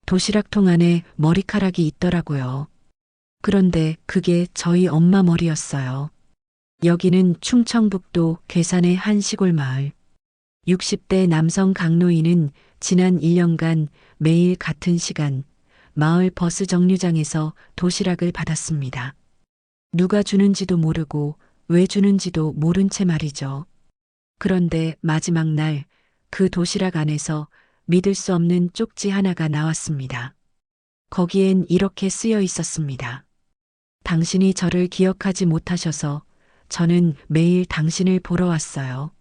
도시락통 안에 머리카락이 있더라고요. 그런데 그게 저희 엄마 머리였어요. 여기는 충청북도 괴산의 한 시골 마을. 60대 남성 강노인은 지난 1년간 매일 같은 시간 마을 버스 정류장에서 도시락을 받았습니다. 누가 주는지도 모르고 왜 주는지도 모른 채 말이죠. 그런데 마지막 날 그 도시락 안에서 믿을 수 없는 쪽지 하나가 나왔습니다. 거기엔 이렇게 쓰여 있었습니다. 당신이 저를 기억하지 못하셔서 저는 매일 당신을 보러 왔어요.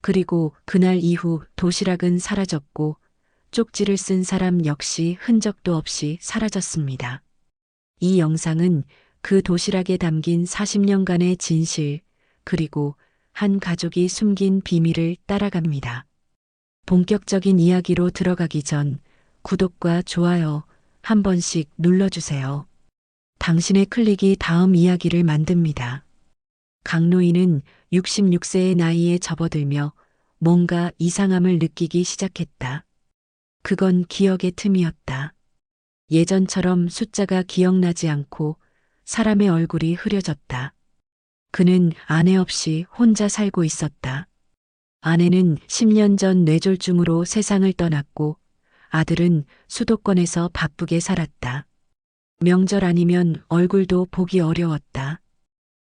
그리고 그날 이후 도시락은 사라졌고 쪽지를 쓴 사람 역시 흔적도 없이 사라졌습니다. 이 영상은 그 도시락에 담긴 40년간의 진실, 그리고 한 가족이 숨긴 비밀을 따라갑니다. 본격적인 이야기로 들어가기 전 구독과 좋아요 한 번씩 눌러주세요. 당신의 클릭이 다음 이야기를 만듭니다. 강노인은 66세의 나이에 접어들며 뭔가 이상함을 느끼기 시작했다. 그건 기억의 틈이었다. 예전처럼 숫자가 기억나지 않고 사람의 얼굴이 흐려졌다. 그는 아내 없이 혼자 살고 있었다. 아내는 10년 전 뇌졸중으로 세상을 떠났고 아들은 수도권에서 바쁘게 살았다. 명절 아니면 얼굴도 보기 어려웠다.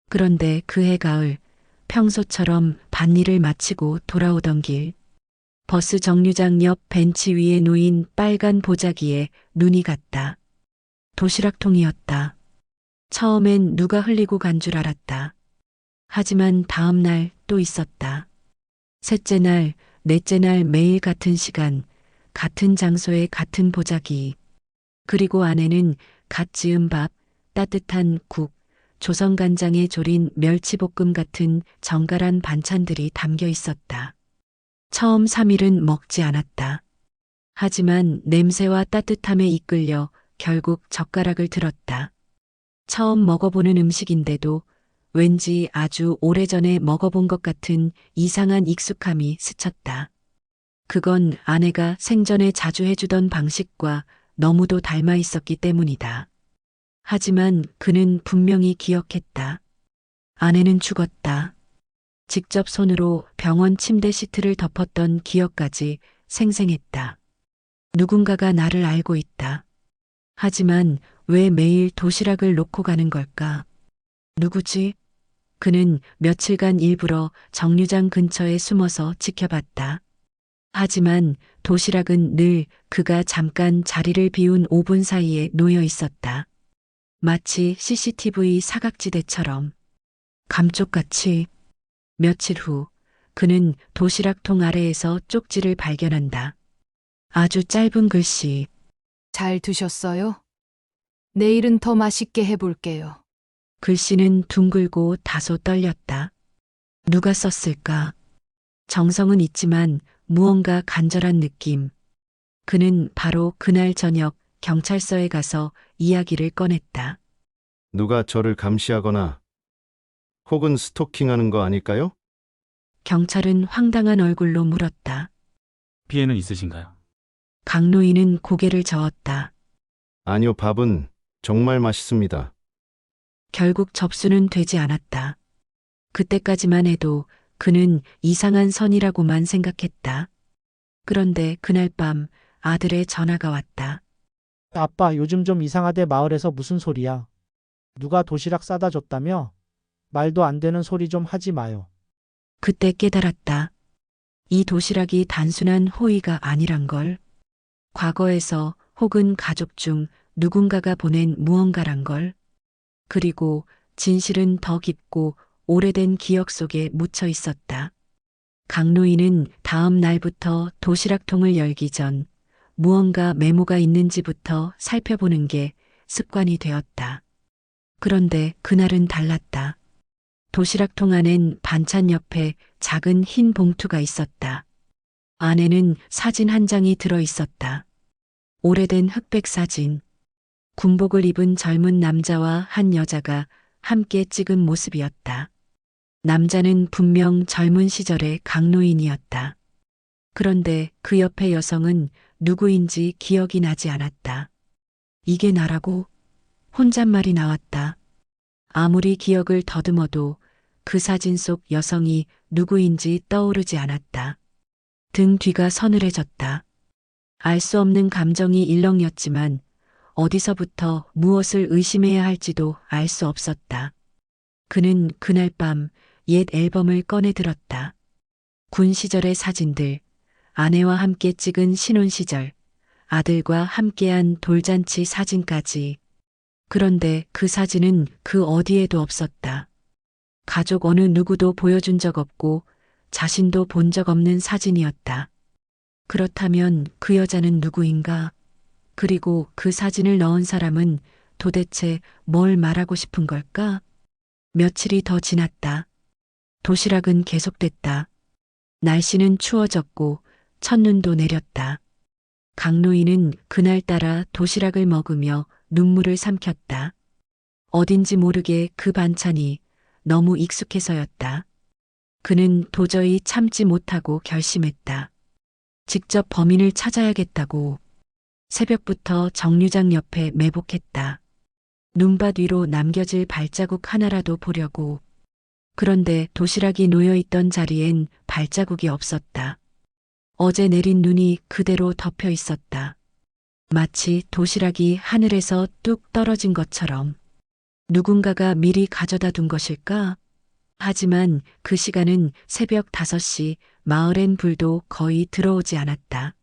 그런데 그해 가을, 평소처럼 밭일을 마치고 돌아오던 길, 버스 정류장 옆 벤치 위에 놓인 빨간 보자기에 눈이 갔다. 도시락통이었다. 처음엔 누가 흘리고 간 줄 알았다. 하지만 다음 날 또 있었다. 셋째 날, 넷째 날 매일 같은 시간, 같은 장소에 같은 보자기. 그리고 안에는 갓 지은 밥, 따뜻한 국, 조선간장에 졸인 멸치볶음 같은 정갈한 반찬들이 담겨 있었다. 처음 3일은 먹지 않았다. 하지만 냄새와 따뜻함에 이끌려 결국 젓가락을 들었다. 처음 먹어보는 음식인데도 왠지 아주 오래전에 먹어본 것 같은 이상한 익숙함이 스쳤다. 그건 아내가 생전에 자주 해주던 방식과 너무도 닮아 있었기 때문이다. 하지만 그는 분명히 기억했다. 아내는 죽었다. 직접 손으로 병원 침대 시트를 덮었던 기억까지 생생했다. 누군가가 나를 알고 있다. 하지만 왜 매일 도시락을 놓고 가는 걸까? 누구지? 그는 며칠간 일부러 정류장 근처에 숨어서 지켜봤다. 하지만 도시락은 늘 그가 잠깐 자리를 비운 5분 사이에 놓여 있었다. 마치 CCTV 사각지대처럼. 감쪽같이. 며칠 후 그는 도시락통 아래에서 쪽지를 발견한다. 아주 짧은 글씨. 잘 드셨어요? 내일은 더 맛있게 해볼게요. 글씨는 둥글고 다소 떨렸다. 누가 썼을까? 정성은 있지만 무언가 간절한 느낌. 그는 바로 그날 저녁 경찰서에 가서 이야기를 꺼냈다. 누가 저를 감시하거나 혹은 스토킹하는 거 아닐까요? 경찰은 황당한 얼굴로 물었다. 피해는 있으신가요? 강노인은 고개를 저었다. 아니요, 밥은 정말 맛있습니다. 결국 접수는 되지 않았다. 그때까지만 해도 그는 이상한 선이라고만 생각했다. 그런데 그날 밤 아들의 전화가 왔다. 아빠, 요즘 좀 이상하대. 마을에서 무슨 소리야? 누가 도시락 싸다 줬다며? 말도 안 되는 소리 좀 하지 마요. 그때 깨달았다. 이 도시락이 단순한 호의가 아니란 걸. 과거에서 혹은 가족 중 누군가가 보낸 무언가란 걸. 그리고 진실은 더 깊고 오래된 기억 속에 묻혀 있었다. 강노인은 다음 날부터 도시락통을 열기 전 무언가 메모가 있는지부터 살펴보는 게 습관이 되었다. 그런데 그날은 달랐다. 도시락통 안엔 반찬 옆에 작은 흰 봉투가 있었다. 안에는 사진 한 장이 들어 있었다. 오래된 흑백 사진. 군복을 입은 젊은 남자와 한 여자가 함께 찍은 모습이었다. 남자는 분명 젊은 시절의 강노인이었다. 그런데 그 옆에 여성은 누구인지 기억이 나지 않았다. 이게 나라고? 혼잣말이 나왔다. 아무리 기억을 더듬어도 그 사진 속 여성이 누구인지 떠오르지 않았다. 등 뒤가 서늘해졌다. 알 수 없는 감정이 일렁였지만 어디서부터 무엇을 의심해야 할지도 알 수 없었다. 그는 그날 밤 옛 앨범을 꺼내 들었다. 군 시절의 사진들, 아내와 함께 찍은 신혼 시절, 아들과 함께한 돌잔치 사진까지. 그런데 그 사진은 그 어디에도 없었다. 가족 어느 누구도 보여준 적 없고 자신도 본 적 없는 사진이었다. 그렇다면 그 여자는 누구인가? 그리고 그 사진을 넣은 사람은 도대체 뭘 말하고 싶은 걸까? 며칠이 더 지났다. 도시락은 계속됐다. 날씨는 추워졌고 첫눈도 내렸다. 강노인은 그날따라 도시락을 먹으며 눈물을 삼켰다. 어딘지 모르게 그 반찬이 너무 익숙해서였다. 그는 도저히 참지 못하고 결심했다. 직접 범인을 찾아야겠다고. 새벽부터 정류장 옆에 매복했다. 눈밭 위로 남겨질 발자국 하나라도 보려고. 그런데 도시락이 놓여있던 자리엔 발자국이 없었다. 어제 내린 눈이 그대로 덮여 있었다. 마치 도시락이 하늘에서 뚝 떨어진 것처럼. 누군가가 미리 가져다 둔 것일까? 하지만 그 시간은 새벽 5시, 마을엔 불도 거의 들어오지 않았다.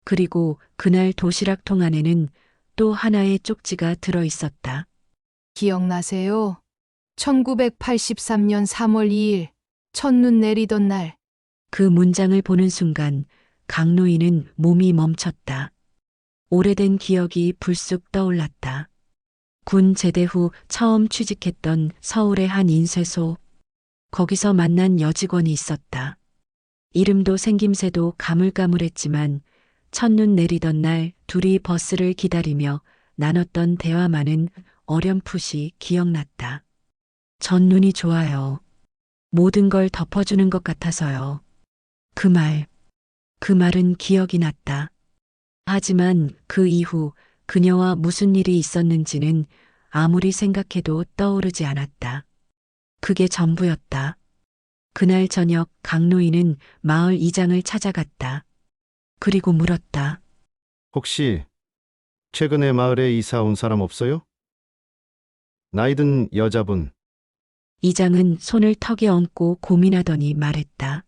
그리고 그날 도시락통 안에는 또 하나의 쪽지가 들어 있었다. 기억나세요? 1983년 3월 2일, 첫눈 내리던 날. 그 문장을 보는 순간 강노인은 몸이 멈췄다. 오래된 기억이 불쑥 떠올랐다. 군 제대 후 처음 취직했던 서울의 한 인쇄소. 거기서 만난 여직원이 있었다. 이름도 생김새도 가물가물했지만 첫눈 내리던 날 둘이 버스를 기다리며 나눴던 대화만은 어렴풋이 기억났다. 첫눈이 좋아요. 모든 걸 덮어주는 것 같아서요. 그 말은 기억이 났다. 하지만 그 이후 그녀와 무슨 일이 있었는지는 아무리 생각해도 떠오르지 않았다. 그게 전부였다. 그날 저녁 강노인은 마을 이장을 찾아갔다. 그리고 물었다. 혹시 최근에 마을에 이사 온 사람 없어요? 나이든 여자분. 이장은 손을 턱에 얹고 고민하더니 말했다.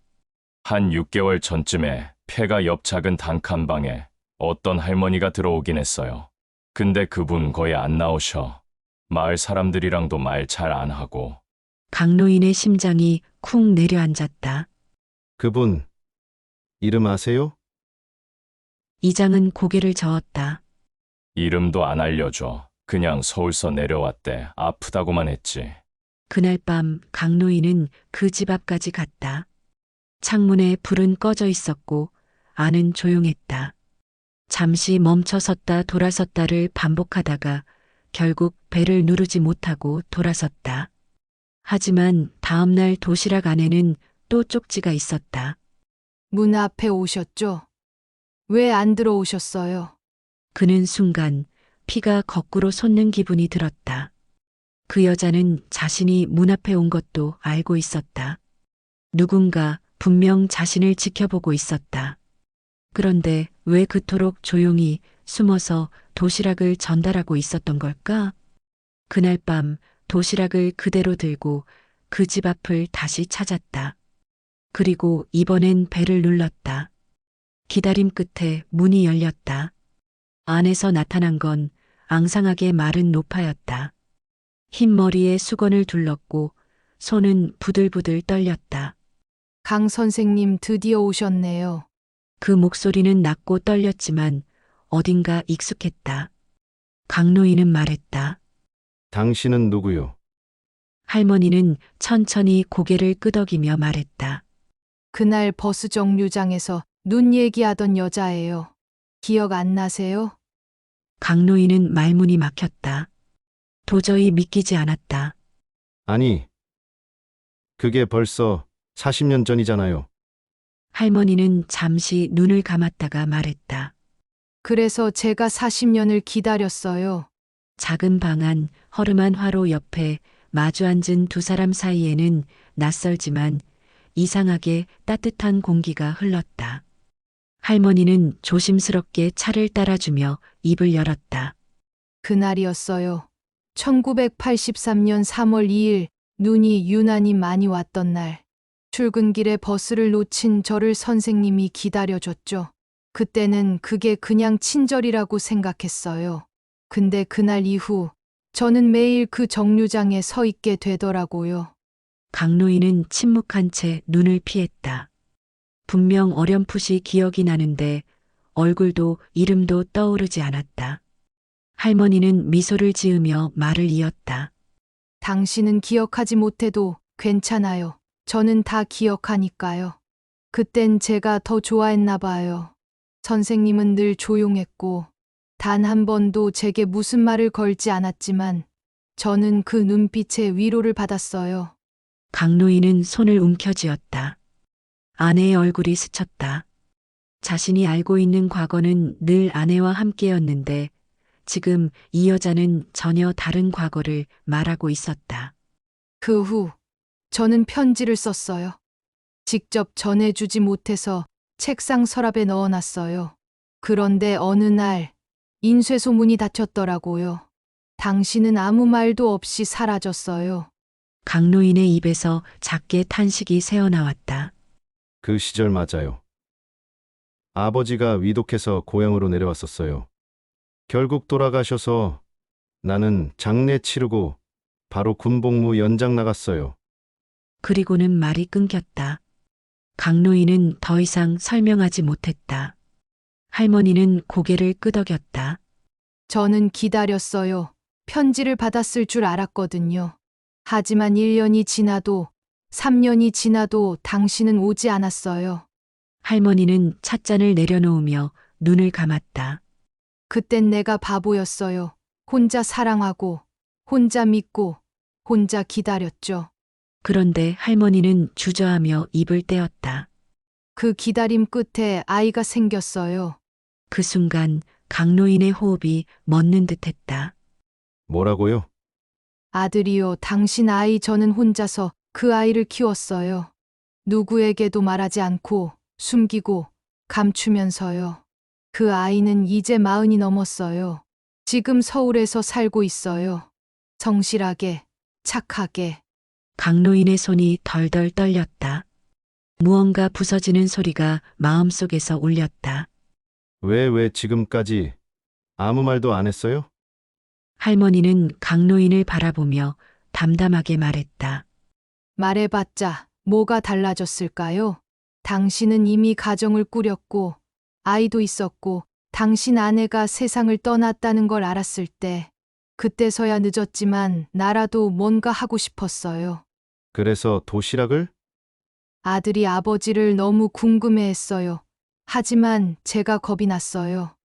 한 6개월 전쯤에 폐가 옆 작은 단칸방에 어떤 할머니가 들어오긴 했어요. 근데 그분 거의 안 나오셔. 마을 사람들이랑도 말 잘 안 하고. 강노인의 심장이 쿵 내려앉았다. 그분 이름 아세요? 이장은 고개를 저었다. 이름도 안 알려줘. 그냥 서울서 내려왔대. 아프다고만 했지. 그날 밤 강노인은 그 집 앞까지 갔다. 창문에 불은 꺼져 있었고 안은 조용했다. 잠시 멈춰 섰다 돌아섰다를 반복하다가 결국 배를 누르지 못하고 돌아섰다. 하지만 다음날 도시락 안에는 또 쪽지가 있었다. 문 앞에 오셨죠? 왜 안 들어오셨어요? 그는 순간 피가 거꾸로 솟는 기분이 들었다. 그 여자는 자신이 문 앞에 온 것도 알고 있었다. 누군가 분명 자신을 지켜보고 있었다. 그런데 왜 그토록 조용히 숨어서 도시락을 전달하고 있었던 걸까? 그날 밤 도시락을 그대로 들고 그 집 앞을 다시 찾았다. 그리고 이번엔 벨을 눌렀다. 기다림 끝에 문이 열렸다. 안에서 나타난 건 앙상하게 마른 노파였다. 흰 머리에 수건을 둘렀고 손은 부들부들 떨렸다. 강 선생님 드디어 오셨네요. 그 목소리는 낮고 떨렸지만 어딘가 익숙했다. 강노인은 말했다. 당신은 누구요? 할머니는 천천히 고개를 끄덕이며 말했다. 그날 버스 정류장에서 눈 얘기하던 여자예요. 기억 안 나세요? 강노인은 말문이 막혔다. 도저히 믿기지 않았다. 아니, 그게 벌써 40년 전이잖아요. 할머니는 잠시 눈을 감았다가 말했다. 그래서 제가 40년을 기다렸어요. 작은 방 안 허름한 화로 옆에 마주 앉은 두 사람 사이에는 낯설지만 이상하게 따뜻한 공기가 흘렀다. 할머니는 조심스럽게 차를 따라주며 입을 열었다. 그날이었어요. 1983년 3월 2일 눈이 유난히 많이 왔던 날. 출근길에 버스를 놓친 저를 선생님이 기다려줬죠. 그때는 그게 그냥 친절이라고 생각했어요. 근데 그날 이후 저는 매일 그 정류장에 서 있게 되더라고요. 강노인은 침묵한 채 눈을 피했다. 분명 어렴풋이 기억이 나는데 얼굴도 이름도 떠오르지 않았다. 할머니는 미소를 지으며 말을 이었다. 당신은 기억하지 못해도 괜찮아요. 저는 다 기억하니까요. 그땐 제가 더 좋아했나 봐요. 선생님은 늘 조용했고 단 한 번도 제게 무슨 말을 걸지 않았지만 저는 그 눈빛에 위로를 받았어요. 강노인은 손을 움켜쥐었다. 아내의 얼굴이 스쳤다. 자신이 알고 있는 과거는 늘 아내와 함께였는데 지금 이 여자는 전혀 다른 과거를 말하고 있었다. 그 후 저는 편지를 썼어요. 직접 전해주지 못해서 책상 서랍에 넣어놨어요. 그런데 어느 날 인쇄소문이 닫혔더라고요. 당신은 아무 말도 없이 사라졌어요. 강노인의 입에서 작게 탄식이 새어나왔다. 그 시절 맞아요. 아버지가 위독해서 고향으로 내려왔었어요. 결국 돌아가셔서 나는 장례 치르고 바로 군복무 연장 나갔어요. 그리고는 말이 끊겼다. 강노인은 더 이상 설명하지 못했다. 할머니는 고개를 끄덕였다. 저는 기다렸어요. 편지를 받았을 줄 알았거든요. 하지만 1년이 지나도 3년이 지나도 당신은 오지 않았어요. 할머니는 찻잔을 내려놓으며 눈을 감았다. 그땐 내가 바보였어요. 혼자 사랑하고, 혼자 믿고, 혼자 기다렸죠. 그런데 할머니는 주저하며 입을 떼었다. 그 기다림 끝에 아이가 생겼어요. 그 순간 강노인의 호흡이 멎는 듯했다. 뭐라고요? 아들이요, 당신 아이. 저는 혼자서 그 아이를 키웠어요. 누구에게도 말하지 않고, 숨기고, 감추면서요. 그 아이는 이제 40이 넘었어요. 지금 서울에서 살고 있어요. 성실하게, 착하게. 강노인의 손이 덜덜 떨렸다. 무언가 부서지는 소리가 마음속에서 울렸다. 왜 지금까지 아무 말도 안 했어요? 할머니는 강노인을 바라보며 담담하게 말했다. 말해봤자 뭐가 달라졌을까요? 당신은 이미 가정을 꾸렸고, 아이도 있었고, 당신 아내가 세상을 떠났다는 걸 알았을 때, 그때서야 늦었지만 나라도 뭔가 하고 싶었어요. 그래서 도시락을? 아들이 아버지를 너무 궁금해했어요. 하지만 제가 겁이 났어요.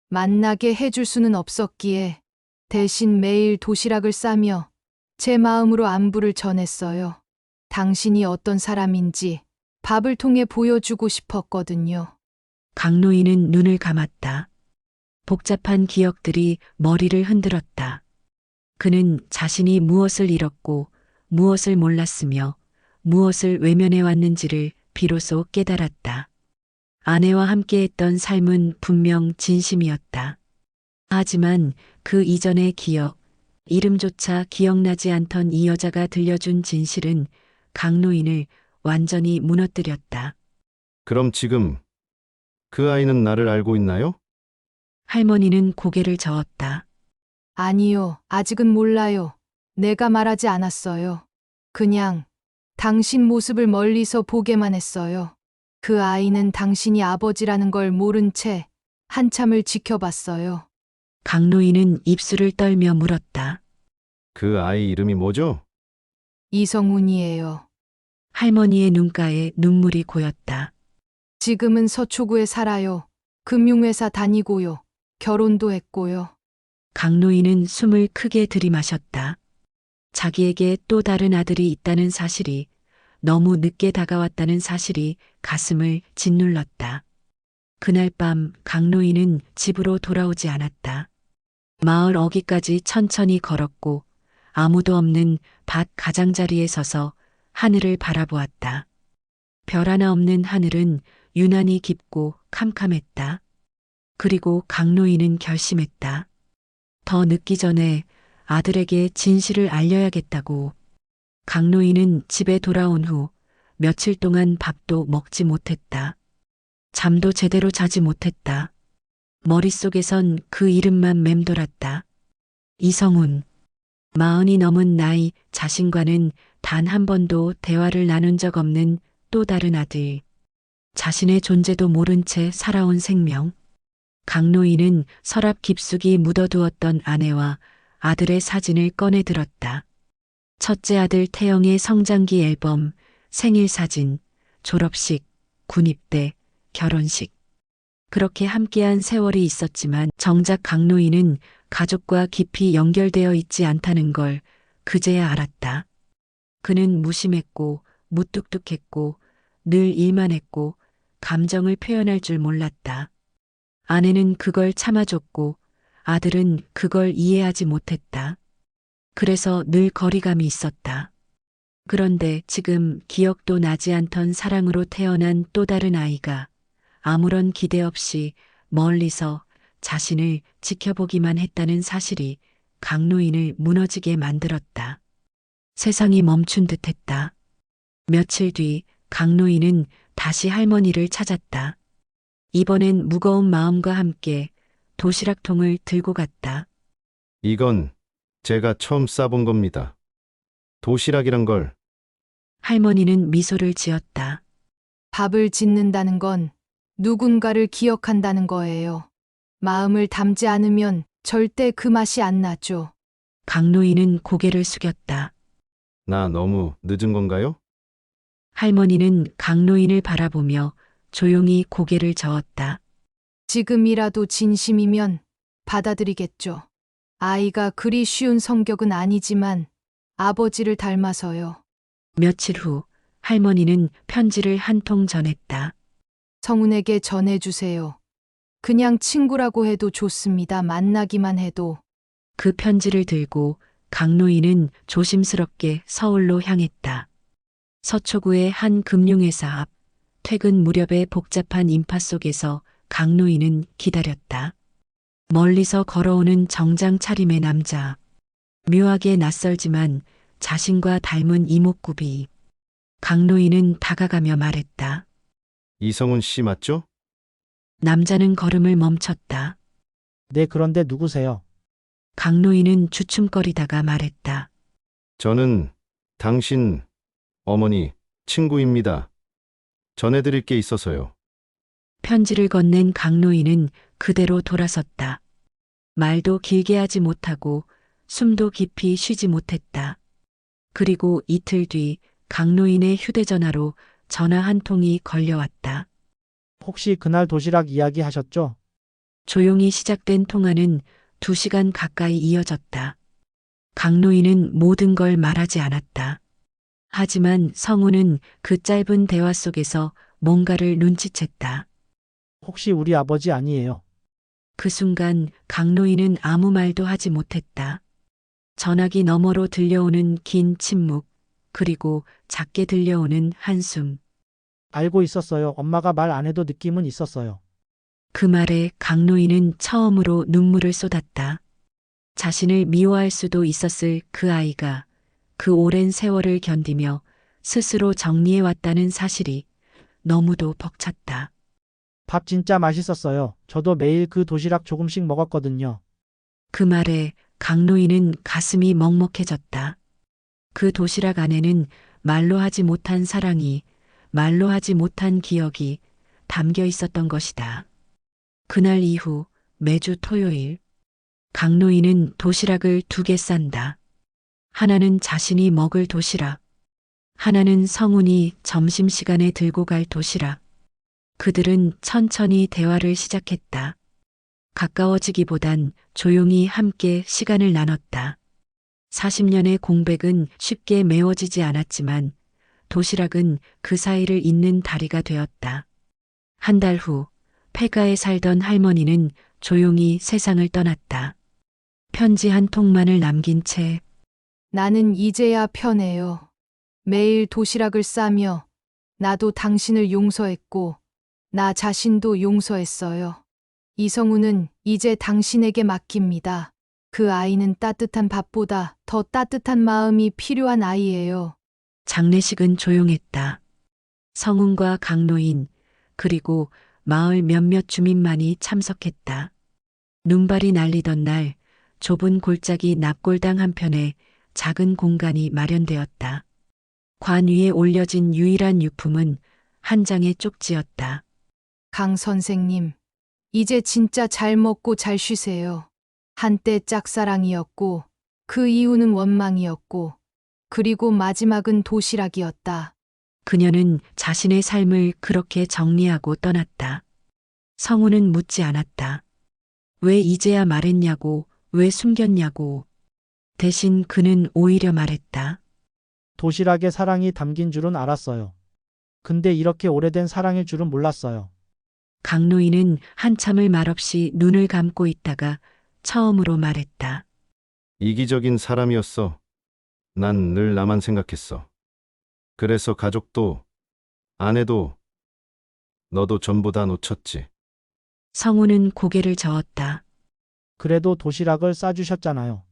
만나게 해줄 수는 없었기에 대신 매일 도시락을 싸며 제 마음으로 안부를 전했어요. 당신이 어떤 사람인지 밥을 통해 보여주고 싶었거든요. 강노인은 눈을 감았다. 복잡한 기억들이 머리를 흔들었다. 그는 자신이 무엇을 잃었고 무엇을 몰랐으며 무엇을 외면해 왔는지를 비로소 깨달았다. 아내와 함께했던 삶은 분명 진심이었다. 하지만 그 이전의 기억, 이름조차 기억나지 않던 이 여자가 들려준 진실은 강노인을 완전히 무너뜨렸다. 그럼 지금 그 아이는 나를 알고 있나요? 할머니는 고개를 저었다. 아니요, 아직은 몰라요. 내가 말하지 않았어요. 그냥 당신 모습을 멀리서 보게만 했어요. 그 아이는 당신이 아버지라는 걸 모른 채 한참을 지켜봤어요. 강노인은 입술을 떨며 물었다. 그 아이 이름이 뭐죠? 이성훈이에요. 할머니의 눈가에 눈물이 고였다. 지금은 서초구에 살아요. 금융회사 다니고요. 결혼도 했고요. 강노인은 숨을 크게 들이마셨다. 자기에게 또 다른 아들이 있다는 사실이 너무 늦게 다가왔다는 사실이 가슴을 짓눌렀다. 그날 밤 강노인은 집으로 돌아오지 않았다. 마을 어귀까지 천천히 걸었고 아무도 없는 밭 가장자리에 서서 하늘을 바라보았다. 별 하나 없는 하늘은 유난히 깊고 캄캄했다. 그리고 강노인은 결심했다. 더 늦기 전에 아들에게 진실을 알려야겠다고. 강노인은 집에 돌아온 후 며칠 동안 밥도 먹지 못했다. 잠도 제대로 자지 못했다. 머릿속에선 그 이름만 맴돌았다. 이성훈. 40이 넘은 나이 자신과는 단 한 번도 대화를 나눈 적 없는 또 다른 아들. 자신의 존재도 모른 채 살아온 생명. 강노인은 서랍 깊숙이 묻어두었던 아내와 아들의 사진을 꺼내 들었다. 첫째 아들 태영의 성장기 앨범, 생일 사진, 졸업식, 군입대, 결혼식. 그렇게 함께한 세월이 있었지만 정작 강노인은 가족과 깊이 연결되어 있지 않다는 걸 그제야 알았다. 그는 무심했고 무뚝뚝했고 늘 일만 했고 감정을 표현할 줄 몰랐다. 아내는 그걸 참아줬고 아들은 그걸 이해하지 못했다. 그래서 늘 거리감이 있었다. 그런데 지금 기억도 나지 않던 사랑으로 태어난 또 다른 아이가 아무런 기대 없이 멀리서 자신을 지켜보기만 했다는 사실이 강노인을 무너지게 만들었다. 세상이 멈춘 듯 했다. 며칠 뒤 강노인은 다시 할머니를 찾았다. 이번엔 무거운 마음과 함께 도시락통을 들고 갔다. 이건 제가 처음 싸본 겁니다. 도시락이란 걸. 할머니는 미소를 지었다. 밥을 짓는다는 건 누군가를 기억한다는 거예요. 마음을 담지 않으면 절대 그 맛이 안 나죠. 강노인은 고개를 숙였다. 나 너무 늦은 건가요? 할머니는 강노인을 바라보며 조용히 고개를 저었다. 지금이라도 진심이면 받아들이겠죠. 아이가 그리 쉬운 성격은 아니지만 아버지를 닮아서요. 며칠 후 할머니는 편지를 한 통 전했다. 성훈에게 전해주세요. 그냥 친구라고 해도 좋습니다. 만나기만 해도. 그 편지를 들고 강노인은 조심스럽게 서울로 향했다. 서초구의 한 금융회사 앞 퇴근 무렵의 복잡한 인파 속에서 강노인은 기다렸다. 멀리서 걸어오는 정장 차림의 남자. 묘하게 낯설지만 자신과 닮은 이목구비. 강노인은 다가가며 말했다. 이성훈 씨 맞죠? 남자는 걸음을 멈췄다. 네, 그런데 누구세요? 강노인은 주춤거리다가 말했다. 저는 당신 어머니 친구입니다. 전해드릴 게 있어서요. 편지를 건넨 강노인은 그대로 돌아섰다. 말도 길게 하지 못하고 숨도 깊이 쉬지 못했다. 그리고 이틀 뒤 강노인의 휴대전화로 전화 한 통이 걸려왔다. 혹시 그날 도시락 이야기 하셨죠? 조용히 시작된 통화는 2시간 가까이 이어졌다. 강노인은 모든 걸 말하지 않았다. 하지만 성우는 그 짧은 대화 속에서 뭔가를 눈치챘다. 혹시 우리 아버지 아니에요? 그 순간 강노인은 아무 말도 하지 못했다. 전화기 너머로 들려오는 긴 침묵, 그리고 작게 들려오는 한숨. 알고 있었어요. 엄마가 말 안 해도 느낌은 있었어요. 그 말에 강노인은 처음으로 눈물을 쏟았다. 자신을 미워할 수도 있었을 그 아이가 그 오랜 세월을 견디며 스스로 정리해왔다는 사실이 너무도 벅찼다. 밥 진짜 맛있었어요. 저도 매일 그 도시락 조금씩 먹었거든요. 그 말에 강노인은 가슴이 먹먹해졌다. 그 도시락 안에는 말로 하지 못한 사랑이, 말로 하지 못한 기억이 담겨 있었던 것이다. 그날 이후 매주 토요일 강노인은 도시락을 2개 싼다. 하나는 자신이 먹을 도시락, 하나는 성훈이 점심시간에 들고 갈 도시락. 그들은 천천히 대화를 시작했다. 가까워지기보단 조용히 함께 시간을 나눴다. 40년의 공백은 쉽게 메워지지 않았지만 도시락은 그 사이를 잇는 다리가 되었다. 한 달 후 폐가에 살던 할머니는 조용히 세상을 떠났다. 편지 한 통만을 남긴 채 나는 이제야 편해요. 매일 도시락을 싸며 나도 당신을 용서했고 나 자신도 용서했어요. 이성우는 이제 당신에게 맡깁니다. 그 아이는 따뜻한 밥보다 더 따뜻한 마음이 필요한 아이예요. 장례식은 조용했다. 성운과 강노인 그리고 마을 몇몇 주민만이 참석했다. 눈발이 날리던 날 좁은 골짜기 납골당 한편에 작은 공간이 마련되었다. 관 위에 올려진 유일한 유품은 한 장의 쪽지였다. 강 선생님, 이제 진짜 잘 먹고 잘 쉬세요. 한때 짝사랑이었고, 그 이후는 원망이었고, 그리고 마지막은 도시락이었다. 그녀는 자신의 삶을 그렇게 정리하고 떠났다. 성우는 묻지 않았다. 왜 이제야 말했냐고, 왜 숨겼냐고. 대신 그는 오히려 말했다. 도시락에 사랑이 담긴 줄은 알았어요. 근데 이렇게 오래된 사랑일 줄은 몰랐어요. 강노인은 한참을 말없이 눈을 감고 있다가 처음으로 말했다. 이기적인 사람이었어. 난 늘 나만 생각했어. 그래서 가족도, 아내도, 너도 전부 다 놓쳤지. 성우는 고개를 저었다. 그래도 도시락을 싸주셨잖아요.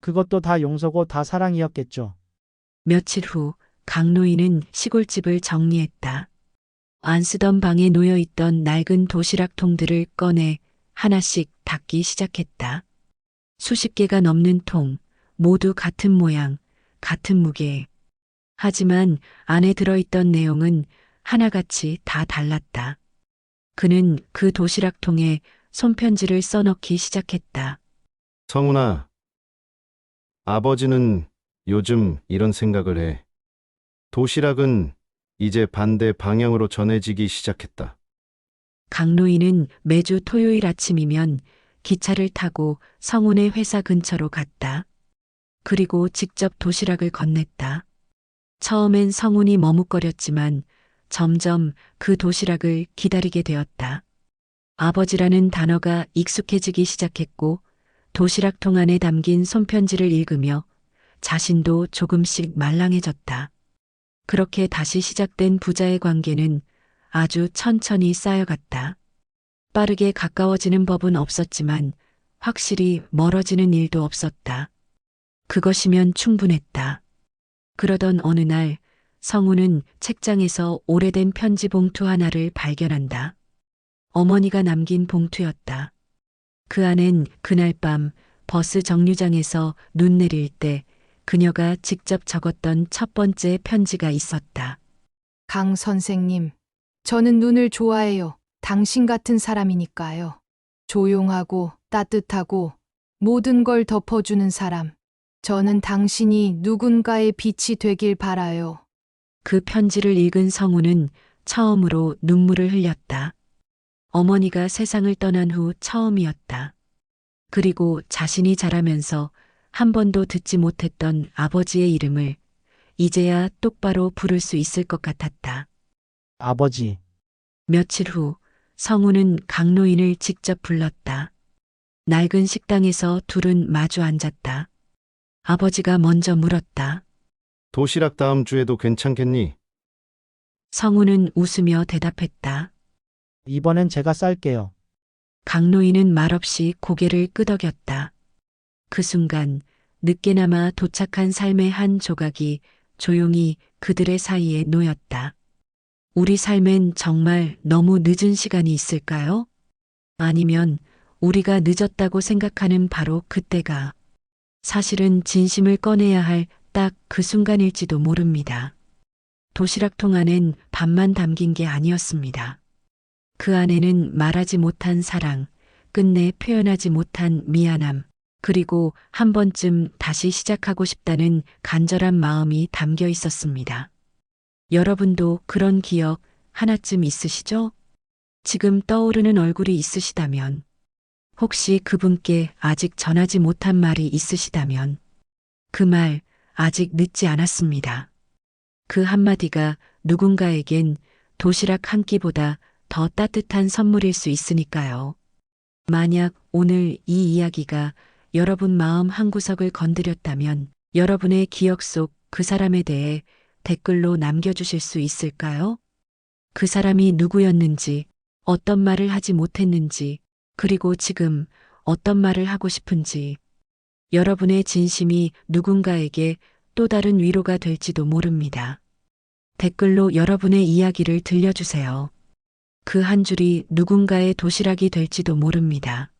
그것도 다 용서고 다 사랑이었겠죠. 며칠 후 강노인은 시골집을 정리했다. 안 쓰던 방에 놓여있던 낡은 도시락 통들을 꺼내 하나씩 닫기 시작했다. 수십 개가 넘는 통, 모두 같은 모양, 같은 무게. 하지만 안에 들어있던 내용은 하나같이 다 달랐다. 그는 그 도시락통에 손편지를 써넣기 시작했다. 성훈아, 아버지는 요즘 이런 생각을 해. 도시락은 이제 반대 방향으로 전해지기 시작했다. 강노인은 매주 토요일 아침이면 기차를 타고 성운의 회사 근처로 갔다. 그리고 직접 도시락을 건넸다. 처음엔 성운이 머뭇거렸지만 점점 그 도시락을 기다리게 되었다. 아버지라는 단어가 익숙해지기 시작했고 도시락통 안에 담긴 손편지를 읽으며 자신도 조금씩 말랑해졌다. 그렇게 다시 시작된 부자의 관계는 아주 천천히 쌓여갔다. 빠르게 가까워지는 법은 없었지만 확실히 멀어지는 일도 없었다. 그것이면 충분했다. 그러던 어느 날 성우는 책장에서 오래된 편지 봉투 하나를 발견한다. 어머니가 남긴 봉투였다. 그 안엔 그날 밤 버스 정류장에서 눈 내릴 때 그녀가 직접 적었던 첫 번째 편지가 있었다. 강 선생님, 저는 눈을 좋아해요. 당신 같은 사람이니까요. 조용하고 따뜻하고 모든 걸 덮어주는 사람. 저는 당신이 누군가의 빛이 되길 바라요. 그 편지를 읽은 성우는 처음으로 눈물을 흘렸다. 어머니가 세상을 떠난 후 처음이었다. 그리고 자신이 자라면서 한 번도 듣지 못했던 아버지의 이름을 이제야 똑바로 부를 수 있을 것 같았다. 아버지, 며칠 후 성우는 강노인을 직접 불렀다. 낡은 식당에서 둘은 마주 앉았다. 아버지가 먼저 물었다. 도시락 다음 주에도 괜찮겠니? 성우는 웃으며 대답했다. 이번엔 제가 쌀게요. 강노인은 말없이 고개를 끄덕였다. 그 순간 늦게나마 도착한 삶의 한 조각이 조용히 그들의 사이에 놓였다. 우리 삶엔 정말 너무 늦은 시간이 있을까요? 아니면 우리가 늦었다고 생각하는 바로 그때가 사실은 진심을 꺼내야 할 딱 그 순간일지도 모릅니다. 도시락통 안엔 밥만 담긴 게 아니었습니다. 그 안에는 말하지 못한 사랑, 끝내 표현하지 못한 미안함, 그리고 한 번쯤 다시 시작하고 싶다는 간절한 마음이 담겨 있었습니다. 여러분도 그런 기억 하나쯤 있으시죠? 지금 떠오르는 얼굴이 있으시다면, 혹시 그분께 아직 전하지 못한 말이 있으시다면, 그 말 아직 늦지 않았습니다. 그 한마디가 누군가에겐 도시락 한 끼보다 더 따뜻한 선물일 수 있으니까요. 만약 오늘 이 이야기가 여러분 마음 한구석을 건드렸다면 여러분의 기억 속 그 사람에 대해 댓글로 남겨주실 수 있을까요? 그 사람이 누구였는지, 어떤 말을 하지 못했는지, 그리고 지금 어떤 말을 하고 싶은지, 여러분의 진심이 누군가에게 또 다른 위로가 될지도 모릅니다. 댓글로 여러분의 이야기를 들려주세요. 그 한 줄이 누군가의 도시락이 될지도 모릅니다.